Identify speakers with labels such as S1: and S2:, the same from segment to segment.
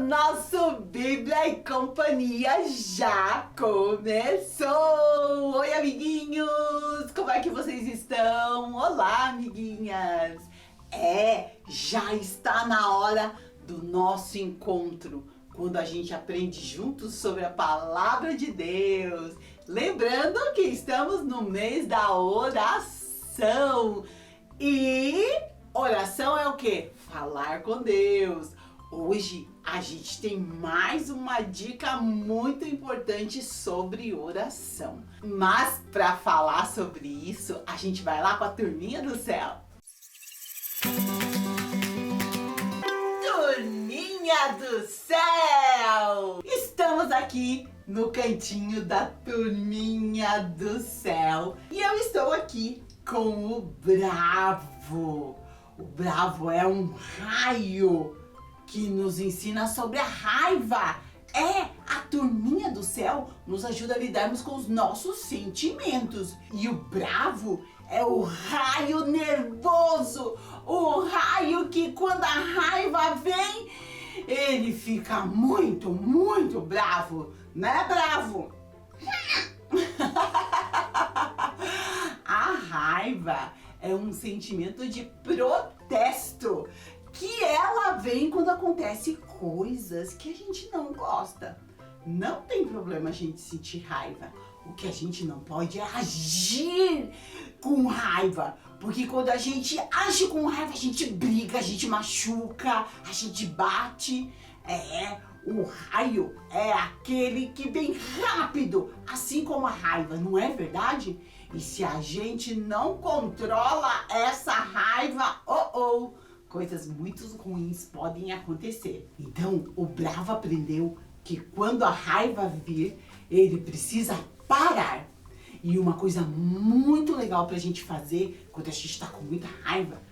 S1: nosso Bíblia e Companhia já começou! Oi, amiguinhos! Como é que vocês estão? Olá, amiguinhas! Já está na hora do nosso encontro, quando a gente aprende juntos sobre a Palavra de Deus. Lembrando que estamos no mês da oração. E oração é o quê? Falar com Deus. Hoje a gente tem mais uma dica muito importante sobre oração. Mas para falar sobre isso, a gente vai lá com a turminha do céu. Turminha do céu! Estamos aqui no cantinho da turminha do céu. E eu estou aqui com o Bravo. O Bravo é um raio que nos ensina sobre a raiva. A turminha do céu nos ajuda a lidarmos com os nossos sentimentos. E o Bravo é o raio nervoso, o raio que quando a raiva vem, ele fica muito, muito bravo, né, Bravo? A raiva é um sentimento de protesto, que ela vem quando acontece coisas que a gente não gosta. Não tem problema a gente sentir raiva. O que a gente não pode é agir com raiva. Porque quando a gente age com raiva, a gente briga, a gente machuca, a gente bate. O raio é aquele que vem rápido, assim como a raiva, não é verdade? E se a gente não controla essa raiva, coisas muito ruins podem acontecer. Então, o Bravo aprendeu que quando a raiva vir, ele precisa parar. E uma coisa muito legal pra gente fazer quando a gente tá com muita raiva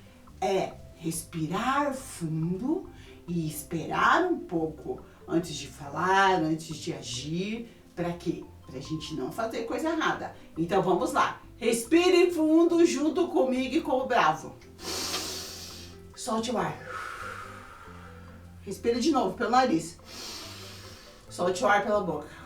S1: é respirar fundo e esperar um pouco antes de falar, antes de agir. Pra quê? Pra gente não fazer coisa errada. Então vamos lá. Respire fundo junto comigo e com o Bravo. Solte o ar. Respire de novo pelo nariz. Solte o ar pela boca.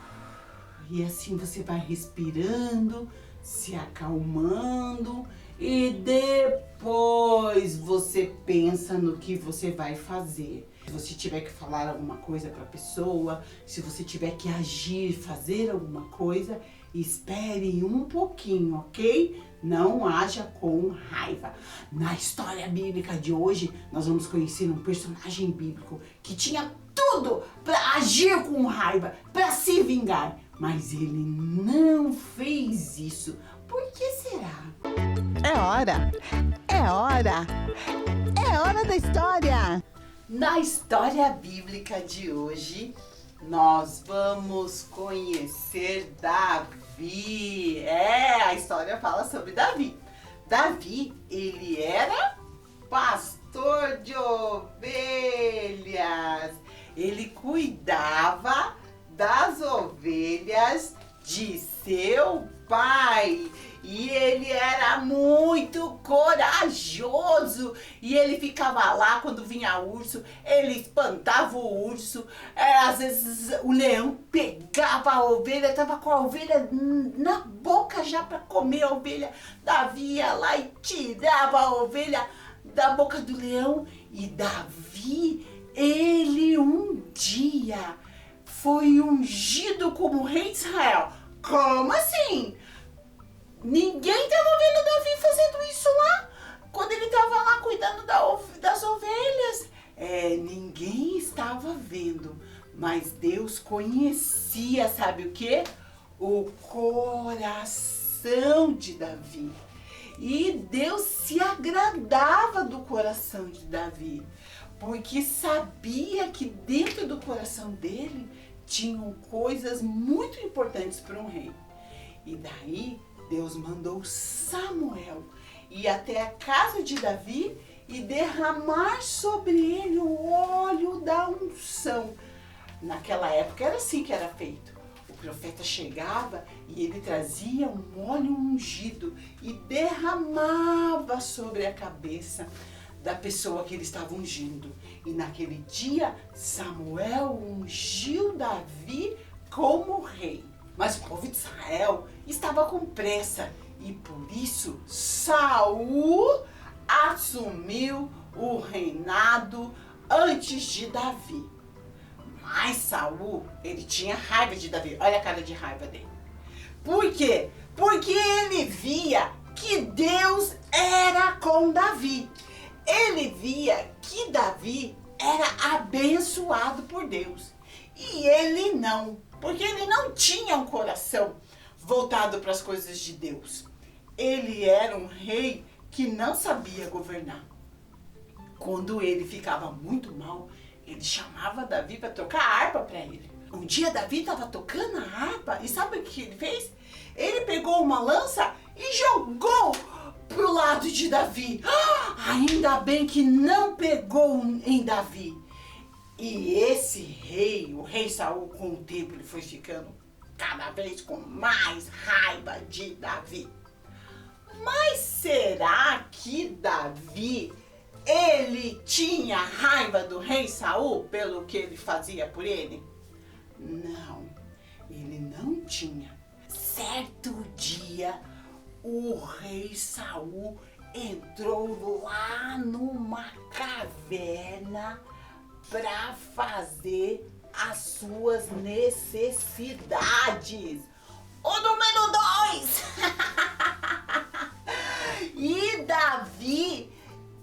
S1: E assim você vai respirando, se acalmando e depois você pensa no que você vai fazer. Se você tiver que falar alguma coisa para a pessoa, se você tiver que agir, fazer alguma coisa, espere um pouquinho, ok? Não haja com raiva. Na história bíblica de hoje, nós vamos conhecer um personagem bíblico que tinha tudo para agir com raiva, para se vingar. Mas ele não fez isso. Por que será?
S2: É hora da história!
S1: Na história bíblica de hoje, nós vamos conhecer Davi. A história fala sobre Davi. Davi, ele era pastor de ovelhas. Ele cuidava das ovelhas de seu pai. E ele era muito corajoso. E ele ficava lá quando vinha urso, ele espantava o urso. Às vezes o leão pegava a ovelha, estava com a ovelha na boca já para comer a ovelha. Davi ia lá e tirava a ovelha da boca do leão. E Davi, ele um dia foi ungido como rei de Israel. Como assim? Ninguém estava vendo Davi fazendo isso lá, quando ele estava lá cuidando das ovelhas. Ninguém estava vendo, mas Deus conhecia, sabe o quê? O coração de Davi. E Deus se agradava do coração de Davi, porque sabia que dentro do coração dele tinham coisas muito importantes para um rei. E daí Deus mandou Samuel ir até a casa de Davi e derramar sobre ele o óleo da unção. Naquela época era assim que era feito. O profeta chegava e ele trazia um óleo ungido e derramava sobre a cabeça da pessoa que ele estava ungindo. E naquele dia, Samuel ungiu Davi como rei. Mas o povo de Israel estava com pressa e por isso Saul assumiu o reinado antes de Davi. Mas Saul, ele tinha raiva de Davi. Olha a cara de raiva dele. Por quê? Porque ele via que Deus era com Davi. Ele via que Davi era abençoado por Deus. E ele não, porque ele não tinha um coração voltado para as coisas de Deus. Ele era um rei que não sabia governar. Quando ele ficava muito mal, ele chamava Davi para tocar harpa para ele. Um dia Davi estava tocando a harpa e sabe o que ele fez? Ele pegou uma lança e jogou pro lado de Davi. Ainda bem que não pegou em Davi. E esse rei, o rei Saul, com o tempo ele foi ficando cada vez com mais raiva de Davi. Mas será que Davi, ele tinha raiva do rei Saul pelo que ele fazia por ele? Não, ele não tinha. Certo dia, o rei Saul entrou lá numa caverna para fazer as suas necessidades. O número 2! E Davi,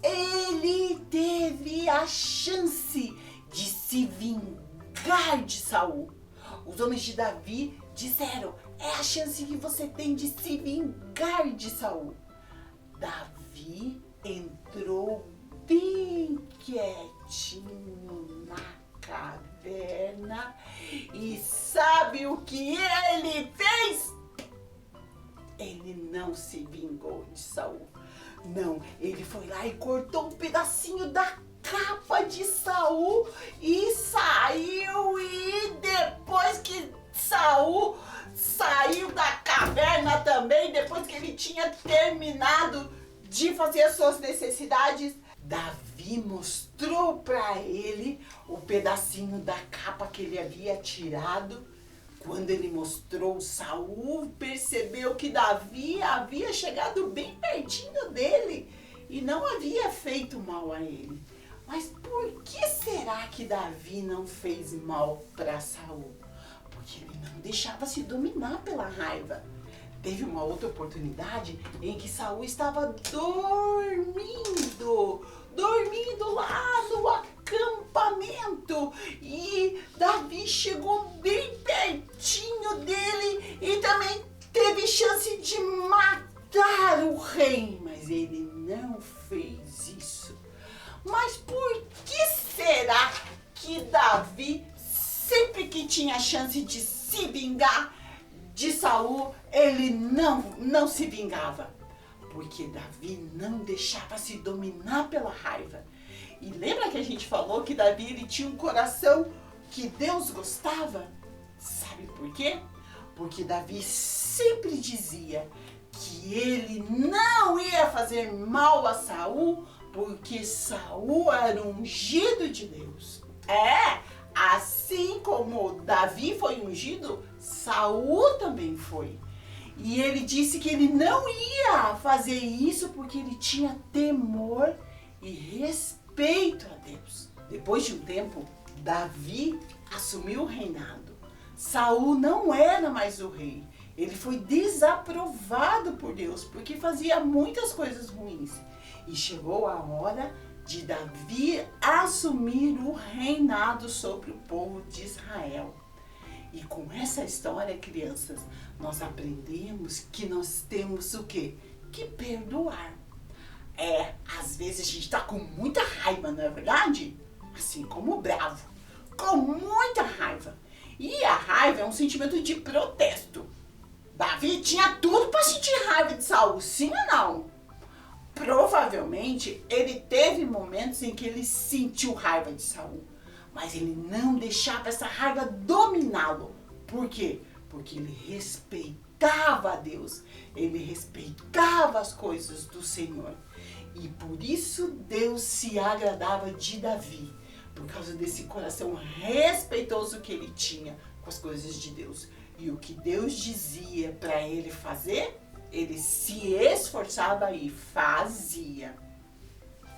S1: ele teve a chance de se vingar de Saul. Os homens de Davi disseram: é a chance que você tem de se vingar de Saul. Davi entrou bem quietinho na caverna e sabe o que ele fez? Ele não se vingou de Saul. Não, ele foi lá e cortou um pedacinho da capa de Saul e saiu. E depois que Saul saiu da caverna também, depois que ele tinha terminado de fazer as suas necessidades, Davi mostrou para ele o pedacinho da capa que ele havia tirado. Quando ele mostrou, Saul percebeu que Davi havia chegado bem pertinho dele e não havia feito mal a ele. Mas por que será que Davi não fez mal para Saul? Porque ele não deixava se dominar pela raiva. Teve uma outra oportunidade em que Saul estava dormindo lá no acampamento e Davi chegou bem pertinho dele e também teve chance de matar o rei, mas ele não fez isso. Mas por que será que Davi, sempre que tinha chance de se vingar de Saul, ele não se vingava? Porque Davi não deixava se dominar pela raiva. E lembra que a gente falou que Davi ele tinha um coração que Deus gostava? Sabe por quê? Porque Davi sempre dizia que ele não ia fazer mal a Saul, porque Saul era um ungido de Deus. Assim como Davi foi ungido, Saul também foi. E ele disse que ele não ia fazer isso porque ele tinha temor e respeito a Deus. Depois de um tempo, Davi assumiu o reinado. Saul não era mais o rei. Ele foi desaprovado por Deus porque fazia muitas coisas ruins. E chegou a hora de Davi assumir o reinado sobre o povo de Israel. E com essa história, crianças, nós aprendemos que nós temos o quê? Que perdoar. Às vezes a gente está com muita raiva, não é verdade? Assim como o bravo, com muita raiva. E a raiva é um sentimento de protesto. Davi tinha tudo para sentir raiva de Saul, sim ou não? Provavelmente ele teve momentos em que ele sentiu raiva de Saul. Mas ele não deixava essa raiva dominá-lo. Por quê? Porque ele respeitava a Deus. Ele respeitava as coisas do Senhor. E por isso Deus se agradava de Davi, por causa desse coração respeitoso que ele tinha com as coisas de Deus. E o que Deus dizia para ele fazer, ele se esforçava e fazia.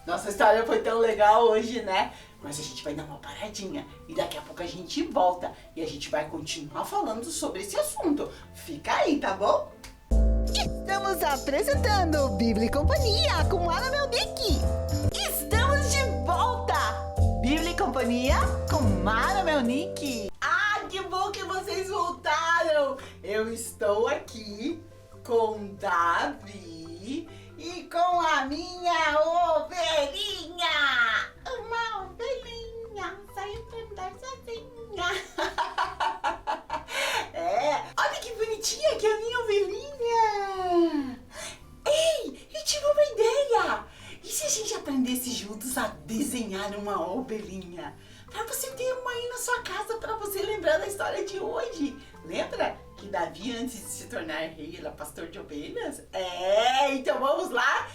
S1: Nossa história foi tão legal hoje, né? Mas a gente vai dar uma paradinha e daqui a pouco a gente volta e a gente vai continuar falando sobre esse assunto. Fica aí, tá bom?
S2: Estamos apresentando Bíblia e Companhia com Mara Melnick. Estamos de volta! Bíblia e Companhia com Mara Melnick.
S1: Ah, que bom que vocês voltaram! Eu estou aqui com Davi e com a minha ovelhinha! Uma ovelhinha saiu pra andar sozinha! É, olha que bonitinha que é a minha ovelhinha! Ei, eu tive uma ideia! E se a gente aprendesse juntos a desenhar uma ovelhinha? Pra você ter uma aí na sua casa, pra você lembrar da história de hoje. Lembra que Davi, antes de se tornar rei, era pastor de ovelhas? É, então vamos lá?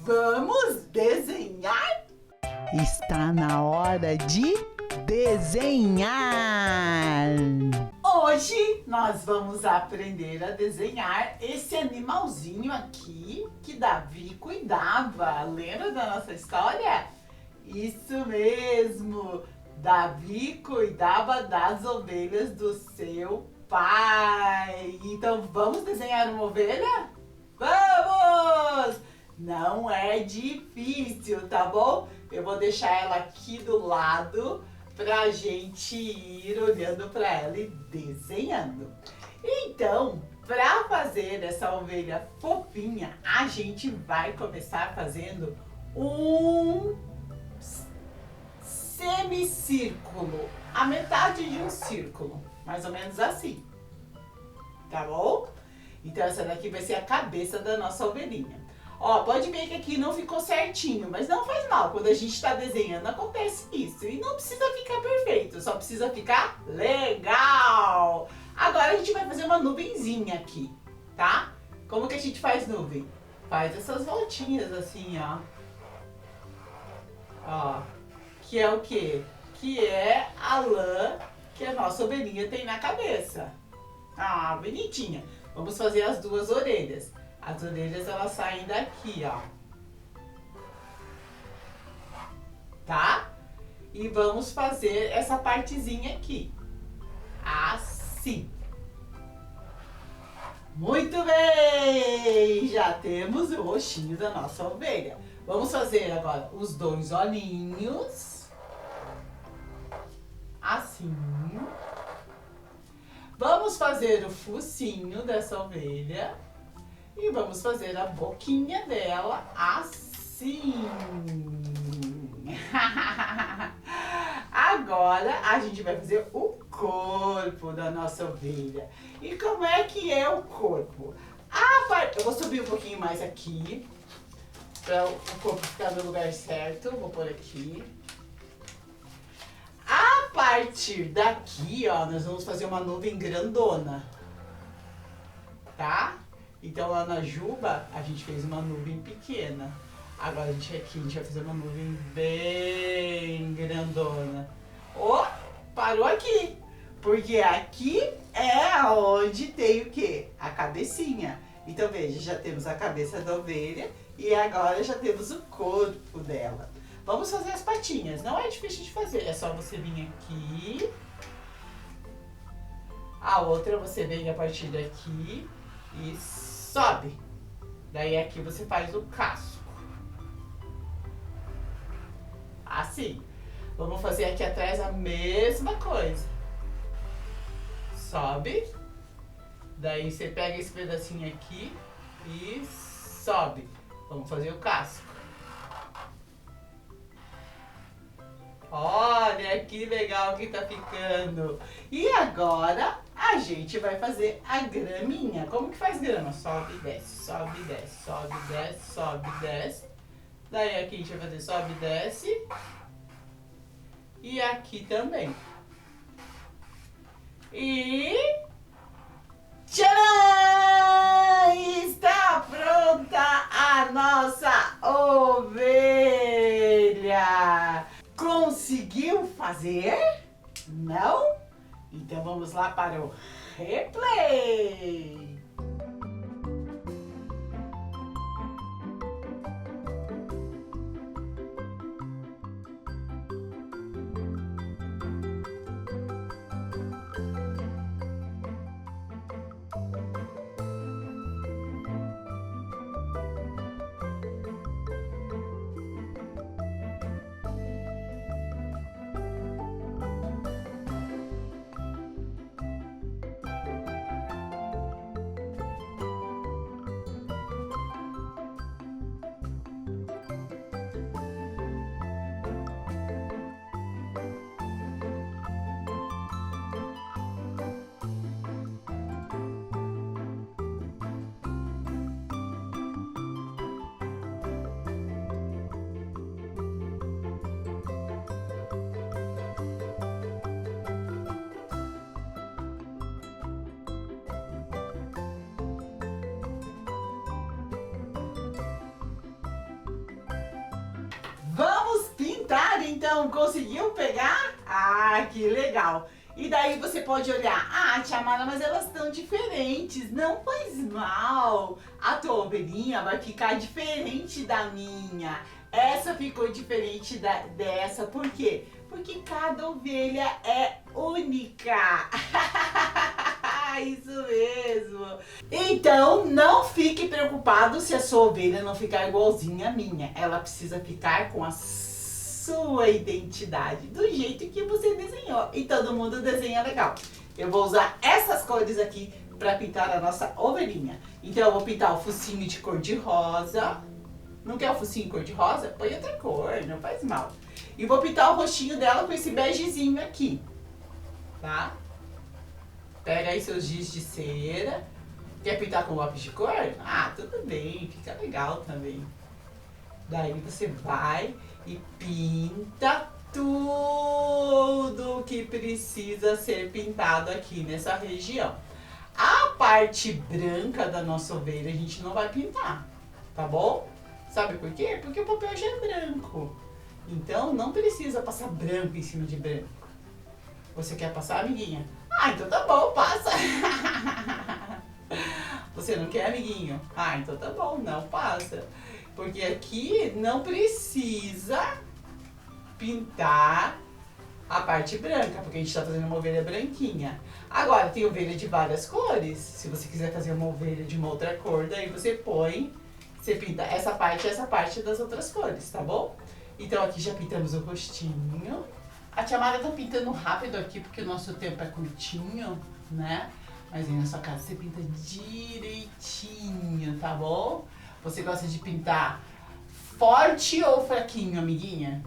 S1: Vamos desenhar?
S2: Está na hora de desenhar.
S1: Hoje nós vamos aprender a desenhar esse animalzinho aqui que Davi cuidava. Lembra da nossa história? Isso mesmo! Davi cuidava das ovelhas do seu pai. Então vamos desenhar uma ovelha? Vamos! Não é difícil, tá bom? Eu vou deixar ela aqui do lado pra gente ir olhando pra ela e desenhando. Então, pra fazer essa ovelha fofinha, a gente vai começar fazendo um semicírculo, a metade de um círculo, mais ou menos assim, tá bom? Então essa daqui vai ser a cabeça da nossa ovelhinha. Ó, pode ver que aqui não ficou certinho, mas não faz mal, quando a gente tá desenhando acontece isso, e não precisa ficar perfeito, só precisa ficar legal. Agora a gente vai fazer uma nuvenzinha aqui, tá? Como que a gente faz nuvem? Faz essas voltinhas assim, ó. Ó. Que é o quê? Que é a lã que a nossa ovelhinha tem na cabeça. Ah, bonitinha. Vamos fazer as duas orelhas. As orelhas, elas saem daqui, ó. Tá? E vamos fazer essa partezinha aqui. Assim. Muito bem! Já temos o rostinho da nossa ovelha. Vamos fazer agora os dois olhinhos. Assim. Vamos fazer o focinho dessa ovelha. E vamos fazer a boquinha dela assim. Agora a gente vai fazer o corpo da nossa ovelha. E como é que é o corpo? Eu vou subir um pouquinho mais aqui, para o corpo ficar no lugar certo. Vou pôr aqui. A partir daqui, ó, nós vamos fazer uma nuvem grandona, tá? Então lá na juba a gente fez uma nuvem pequena. Agora a gente vai fazer uma nuvem bem grandona. Ó, parou aqui. Porque aqui é onde tem o quê? A cabecinha. Então veja, já temos a cabeça da ovelha e agora já temos o corpo dela. Vamos fazer as patinhas. Não é difícil de fazer, é só você vir aqui. A outra você vem a partir daqui e sobe. Daí aqui você faz o casco. Assim. Vamos fazer aqui atrás a mesma coisa. Sobe. Daí você pega esse pedacinho aqui e sobe. Vamos fazer o casco. Olha que legal que tá ficando. E agora a gente vai fazer a graminha. Como que faz grama? Sobe e desce, sobe e desce, sobe e desce, sobe e desce. Daí aqui a gente vai fazer sobe e desce. E aqui também. E... tcharam! Está pronta a nossa fazer? Não? Então vamos lá para o replay! Vamos pintar então, conseguiu pegar? Ah, que legal! E daí você pode olhar, ah, tia Mara, mas elas estão diferentes, não faz mal. A tua ovelhinha vai ficar diferente da minha. Essa ficou diferente dessa, por quê? Porque cada ovelha é única. Isso mesmo. Então, não fique preocupado se a sua ovelha não ficar igualzinha à minha. Ela precisa ficar com a sua identidade, do jeito que você desenhou. E todo mundo desenha legal. Eu vou usar essas cores aqui para pintar a nossa ovelhinha. Então, eu vou pintar o focinho de cor de rosa. Não quer o focinho cor de rosa? Põe outra cor, não faz mal. E vou pintar o rostinho dela com esse begezinho aqui, tá? Pega aí seus giz de cera. Quer pintar com lápis de cor? Ah, tudo bem, fica legal também. Daí você vai e pinta tudo que precisa ser pintado aqui nessa região. A parte branca da nossa ovelha a gente não vai pintar, tá bom? Sabe por quê? Porque o papel já é branco. Então não precisa passar branco em cima de branco. Você quer passar, amiguinha? Ah, então tá bom, passa. Você não quer, amiguinho? Ah, então tá bom, não passa. Porque aqui não precisa pintar a parte branca, porque a gente tá fazendo uma ovelha branquinha. Agora, tem ovelha de várias cores. Se você quiser fazer uma ovelha de uma outra cor, daí você põe, você pinta essa parte e essa parte das outras cores, tá bom? Então aqui já pintamos o rostinho. A tia Mara tá pintando rápido aqui, porque o nosso tempo é curtinho, né? Mas aí na sua casa você pinta direitinho, tá bom? Você gosta de pintar forte ou fraquinho, amiguinha?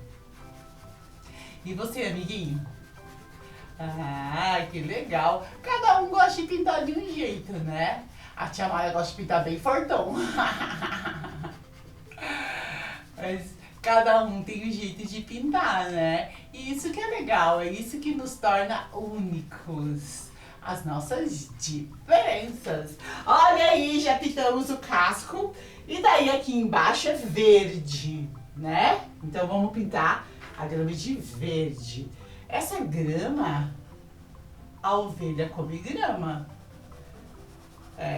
S1: E você, amiguinho? Ah, que legal! Cada um gosta de pintar de um jeito, né? A tia Mara gosta de pintar bem fortão. Mas cada um tem um jeito de pintar, né? E isso que é legal, é isso que nos torna únicos. As nossas diferenças. Olha aí, já pintamos o casco. E daí aqui embaixo é verde, né? Então vamos pintar a grama de verde. Essa grama, a ovelha come grama.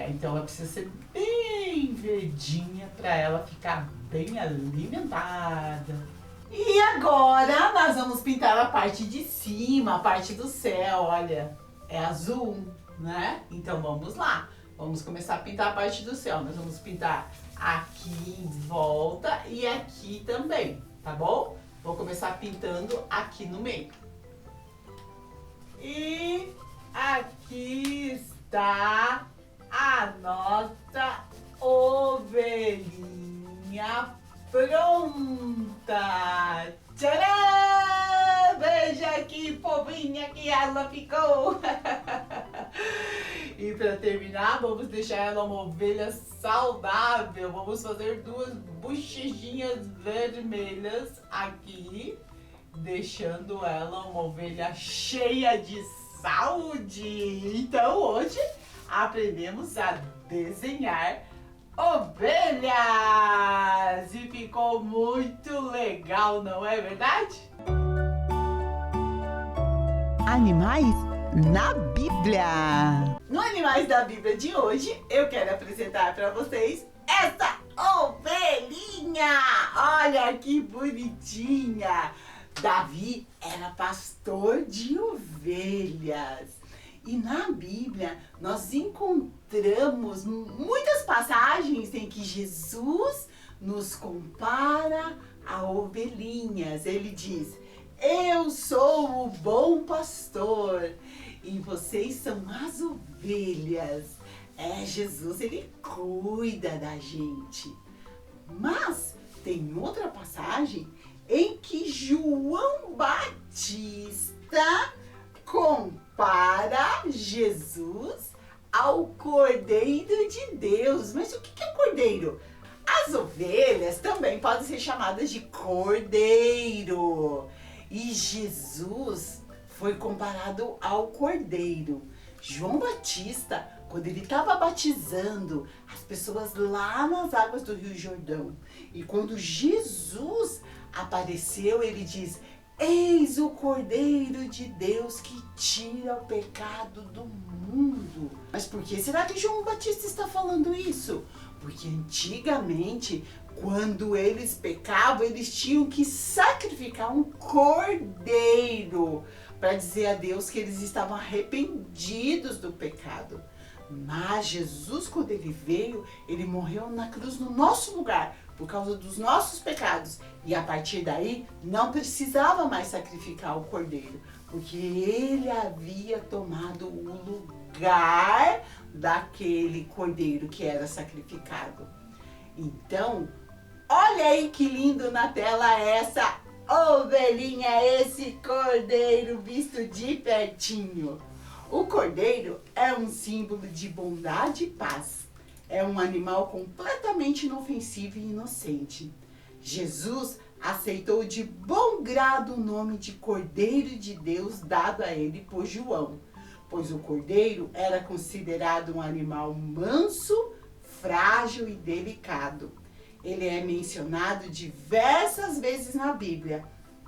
S1: Então ela precisa ser bem verdinha para ela ficar bem alimentada. E agora nós vamos pintar a parte de cima, a parte do céu, olha, é azul, né? Então vamos lá, vamos começar a pintar a parte do céu. Nós vamos pintar aqui em volta e aqui também, tá bom? Vou começar pintando aqui no meio. E aqui está a nossa ovelhinha pronta! Tcharam! Veja que fofinha que ela ficou! E para terminar, vamos deixar ela uma ovelha saudável. Vamos fazer duas bochechinhas vermelhas aqui, deixando ela uma ovelha cheia de saúde. Então hoje aprendemos a desenhar ovelhas e ficou muito legal, não é verdade?
S2: Animais na Bíblia.
S1: No Animais da Bíblia de hoje, eu quero apresentar para vocês essa ovelhinha. Olha que bonitinha. Davi era pastor de ovelhas. E na Bíblia nós encontramos muitas passagens em que Jesus nos compara a ovelhinhas. Ele diz: eu sou o bom pastor e vocês são as ovelhas. Jesus, ele cuida da gente. Mas tem outra passagem em que João Batista compara Jesus ao Cordeiro de Deus. Mas o que é cordeiro? As ovelhas também podem ser chamadas de cordeiro. E Jesus foi comparado ao cordeiro. João Batista, quando ele estava batizando as pessoas lá nas águas do Rio Jordão, e quando Jesus apareceu, ele diz: eis o Cordeiro de Deus que tira o pecado do mundo. Mas por que será que João Batista está falando isso? Porque antigamente, quando eles pecavam, eles tinham que sacrificar um cordeiro para dizer a Deus que eles estavam arrependidos do pecado. Mas Jesus, quando ele veio, ele morreu na cruz no nosso lugar, por causa dos nossos pecados. E a partir daí, não precisava mais sacrificar o cordeiro, porque ele havia tomado o lugar daquele cordeiro que era sacrificado. Então, olha aí que lindo na tela essa ovelhinha, esse cordeiro visto de pertinho. O cordeiro é um símbolo de bondade e paz. É um animal completamente inofensivo e inocente. Jesus aceitou de bom grado o nome de Cordeiro de Deus dado a ele por João, pois o cordeiro era considerado um animal manso, frágil e delicado. Ele é mencionado diversas vezes na Bíblia,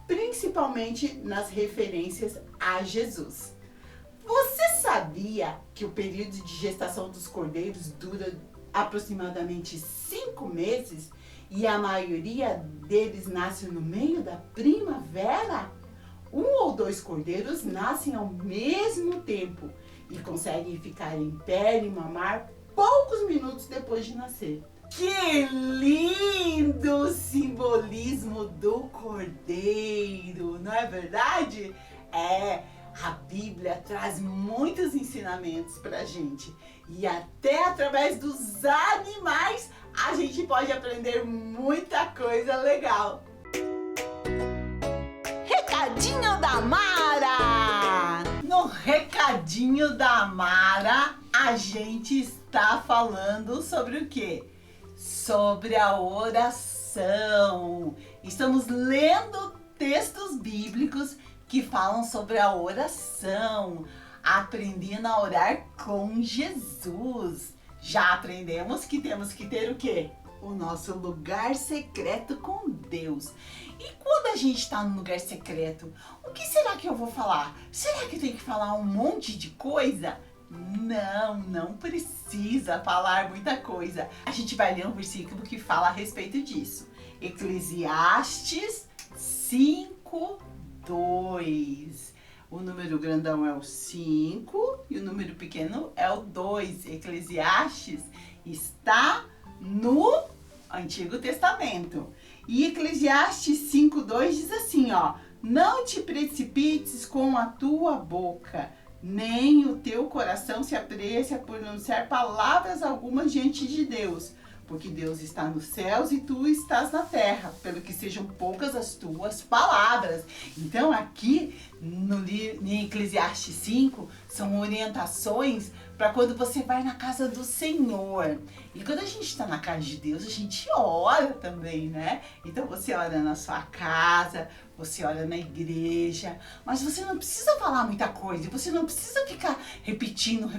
S1: principalmente nas referências a Jesus. Você sabia que o período de gestação dos cordeiros dura aproximadamente 5 meses e a maioria deles nasce no meio da primavera? 1 ou 2 cordeiros nascem ao mesmo tempo e conseguem ficar em pé e mamar poucos minutos depois de nascer. Que lindo simbolismo do cordeiro, não é verdade? A Bíblia traz muitos ensinamentos pra gente e até através dos animais a gente pode aprender muita coisa legal.
S2: Recadinho da Mara!
S1: No Recadinho da Mara, a gente está falando sobre o quê? Sobre a oração. Estamos lendo textos bíblicos que falam sobre a oração, aprendendo a orar com Jesus. Já aprendemos que temos que ter o quê? O nosso lugar secreto com Deus. E quando a gente está no lugar secreto, o que será que eu vou falar? Será que eu tenho que falar um monte de coisa? Não precisa falar muita coisa. A gente vai ler um versículo que fala a respeito disso. Eclesiastes 5:2. O número grandão é o 5 e o número pequeno é o 2. Eclesiastes está no Antigo Testamento. E Eclesiastes 5:2 diz assim, ó: não te precipites com a tua boca, nem o teu coração se apresse a pronunciar palavras algumas diante de Deus, porque Deus está nos céus e tu estás na terra, pelo que sejam poucas as tuas palavras. Então aqui em Eclesiastes 5 são orientações para quando você vai na casa do Senhor. E quando a gente está na casa de Deus, a gente ora também, né? Então você ora na sua casa, você ora na igreja, mas você não precisa falar muita coisa, você não precisa ficar repetindo.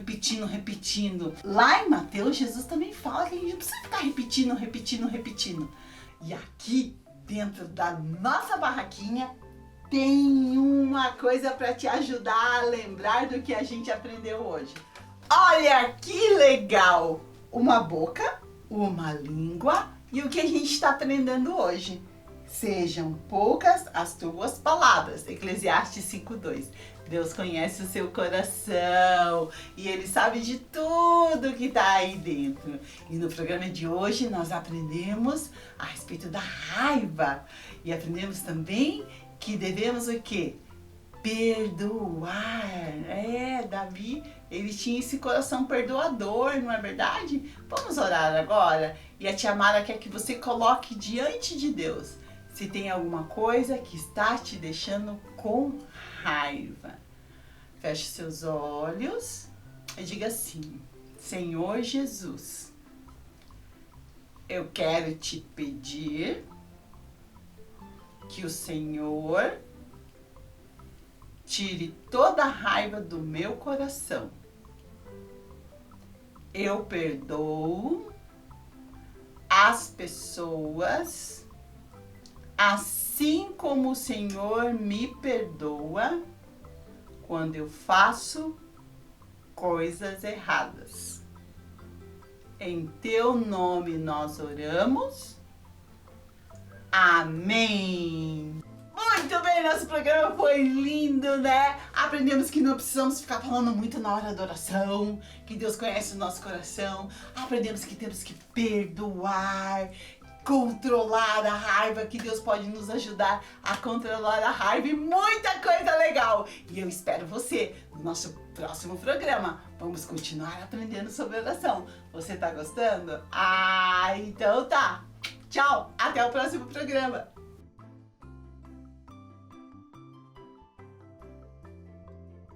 S1: Lá em Mateus, Jesus também fala que a gente não precisa ficar repetindo. E aqui, dentro da nossa barraquinha, tem uma coisa para te ajudar a lembrar do que a gente aprendeu hoje. Olha que legal! Uma boca, uma língua e o que a gente está aprendendo hoje. Sejam poucas as tuas palavras. Eclesiastes 5:2. Deus conhece o seu coração e Ele sabe de tudo que está aí dentro. E no programa de hoje nós aprendemos a respeito da raiva e aprendemos também que devemos o quê? Perdoar. Davi, ele tinha esse coração perdoador, não é verdade? Vamos orar agora? E a tia Mara quer que você coloque diante de Deus se tem alguma coisa que está te deixando com raiva. Feche seus olhos e diga assim: Senhor Jesus, eu quero te pedir que o Senhor tire toda a raiva do meu coração. Eu perdoo as pessoas assim como o Senhor me perdoa quando eu faço coisas erradas. Em teu nome nós oramos. Amém. Muito bem, nosso programa foi lindo, né? Aprendemos que não precisamos ficar falando muito na hora da oração, que Deus conhece o nosso coração. Aprendemos que temos que perdoar, controlar a raiva, que Deus pode nos ajudar a controlar a raiva e muita coisa legal. E eu espero você no nosso próximo programa. Vamos continuar aprendendo sobre oração. Você tá gostando? Então tá. Tchau, até o próximo programa.